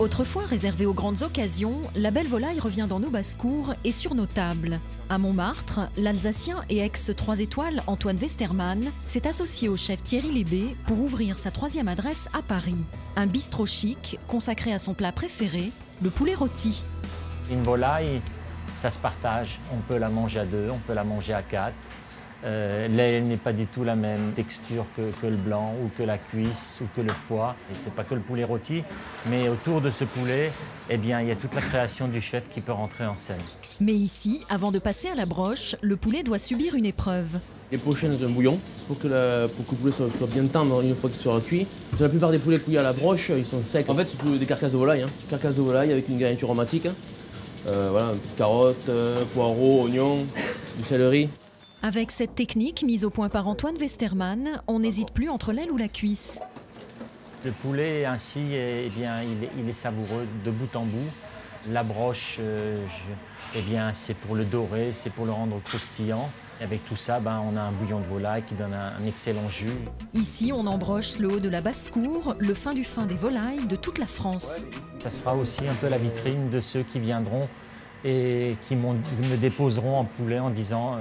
Autrefois réservée aux grandes occasions, la belle volaille revient dans nos basses-cours et sur nos tables. À Montmartre, l'Alsacien et ex-3 étoiles Antoine Westermann s'est associé au chef Thierry Lébé pour ouvrir sa 3e adresse à Paris. Un bistrot chic consacré à son plat préféré, le poulet rôti. Une volaille, ça se partage. On peut la manger à 2, on peut la manger à 4. L'aile n'est pas du tout la même texture que le blanc ou que la cuisse ou que le foie. Et c'est pas que le poulet rôti, mais autour de ce poulet, eh bien, il y a toute la création du chef qui peut rentrer en scène. Mais ici, avant de passer à la broche, le poulet doit subir une épreuve. Les pochés dans un bouillon pour que le poulet soit bien tendre une fois qu'il sera cuit. La plupart des poulets cuits à la broche, ils sont secs. En fait, c'est des carcasses de volaille. Carcasses de volaille avec une garniture aromatique. Voilà, un peu de carottes, poireaux, oignons, du céleri. Avec cette technique mise au point par Antoine Westermann, on n'hésite plus entre l'aile ou la cuisse. Le poulet ainsi, eh bien, il est savoureux de bout en bout. La broche, eh bien, c'est pour le dorer, c'est pour le rendre croustillant. Et avec tout ça, on a un bouillon de volaille qui donne un excellent jus. Ici, on embroche le haut de la basse-cour, le fin du fin des volailles de toute la France. Ça sera aussi un peu la vitrine de ceux qui viendront et qui me déposeront en poulet en disant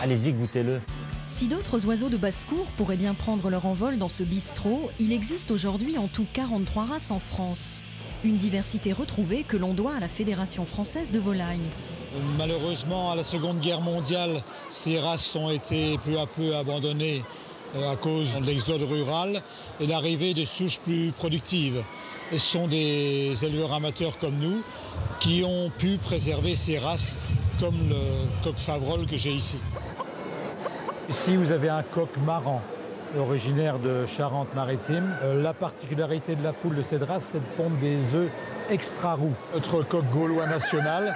allez-y, goûtez-le. Si d'autres oiseaux de basse-cour pourraient bien prendre leur envol dans ce bistrot, il existe aujourd'hui en tout 43 races en France. Une diversité retrouvée que l'on doit à la Fédération française de volaille. Malheureusement, à la Seconde Guerre mondiale, ces races ont été peu à peu abandonnées à cause de l'exode rural et l'arrivée de souches plus productives. Et ce sont des éleveurs amateurs comme nous qui ont pu préserver ces races comme le coq Favrol que j'ai ici. Ici, vous avez un coq marran, originaire de Charente-Maritime. La particularité de la poule de cette race, c'est de pondre des œufs extra roux. Notre coq gaulois national,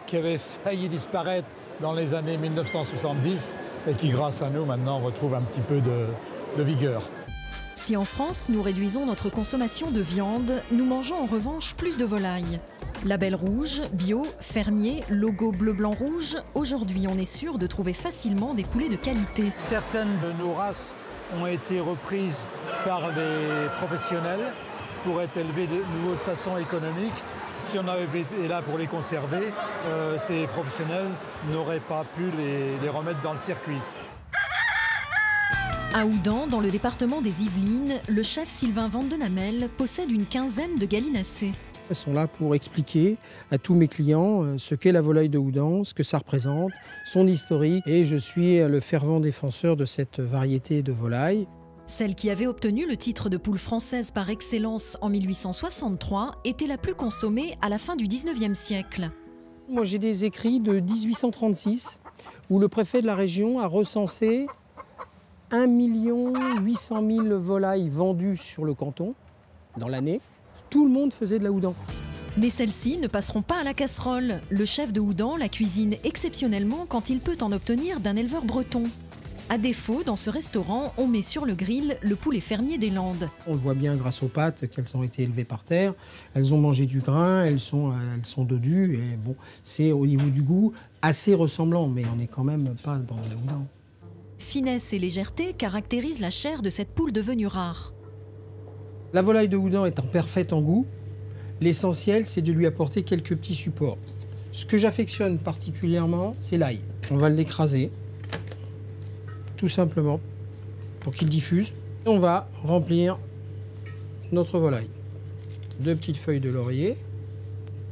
qui avait failli disparaître dans les années 1970 et qui, grâce à nous, maintenant, retrouve un petit peu de vigueur. Si en France, nous réduisons notre consommation de viande, nous mangeons en revanche plus de volailles. Label rouge, bio, fermier, logo bleu-blanc-rouge, aujourd'hui on est sûr de trouver facilement des poulets de qualité. Certaines de nos races ont été reprises par les professionnels pour être élevées de nouveau de façon économique. Si on avait été là pour les conserver, ces professionnels n'auraient pas pu les remettre dans le circuit. À Houdan, dans le département des Yvelines, le chef Sylvain Vandenamel possède une quinzaine de gallinacés. Elles sont là pour expliquer à tous mes clients ce qu'est la volaille de Houdan, ce que ça représente, son historique. Et je suis le fervent défenseur de cette variété de volaille. Celle qui avait obtenu le titre de poule française par excellence en 1863 était la plus consommée à la fin du 19e siècle. Moi j'ai des écrits de 1836 où le préfet de la région a recensé 1 800 000 volailles vendues sur le canton dans l'année. Tout le monde faisait de la Houdan. Mais celles-ci ne passeront pas à la casserole. Le chef de Houdan la cuisine exceptionnellement quand il peut en obtenir d'un éleveur breton. À défaut, dans ce restaurant, on met sur le grill le poulet fermier des Landes. On le voit bien grâce aux pâtes qu'elles ont été élevées par terre. Elles ont mangé du grain, elles sont dodues. Et bon, c'est au niveau du goût assez ressemblant, mais on n'est quand même pas dans la Houdan. Finesse et légèreté caractérisent la chair de cette poule devenue rare. La volaille de Houdan est en parfait en goût. L'essentiel, c'est de lui apporter quelques petits supports. Ce que j'affectionne particulièrement, c'est l'ail. On va l'écraser, tout simplement, pour qu'il diffuse. On va remplir notre volaille. 2 petites feuilles de laurier,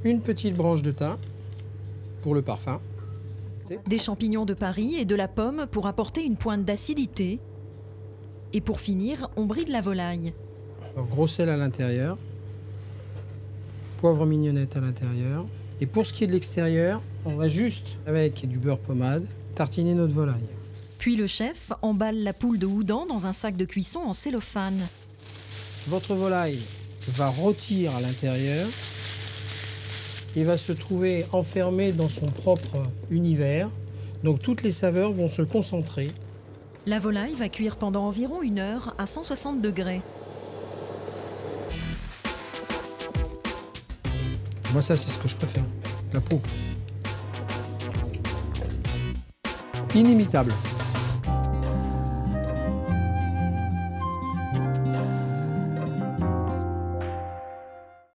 une petite branche de thym pour le parfum. Des champignons de Paris et de la pomme pour apporter une pointe d'acidité. Et pour finir, on bride la volaille. Alors, gros sel à l'intérieur, poivre mignonnette à l'intérieur. Et pour ce qui est de l'extérieur, on va juste, avec du beurre pommade, tartiner notre volaille. Puis le chef emballe la poule de Houdan dans un sac de cuisson en cellophane. Votre volaille va rôtir à l'intérieur et va se trouver enfermée dans son propre univers. Donc toutes les saveurs vont se concentrer. La volaille va cuire pendant environ 1 heure à 160 degrés. Moi, ça, c'est ce que je préfère, la peau. Inimitable.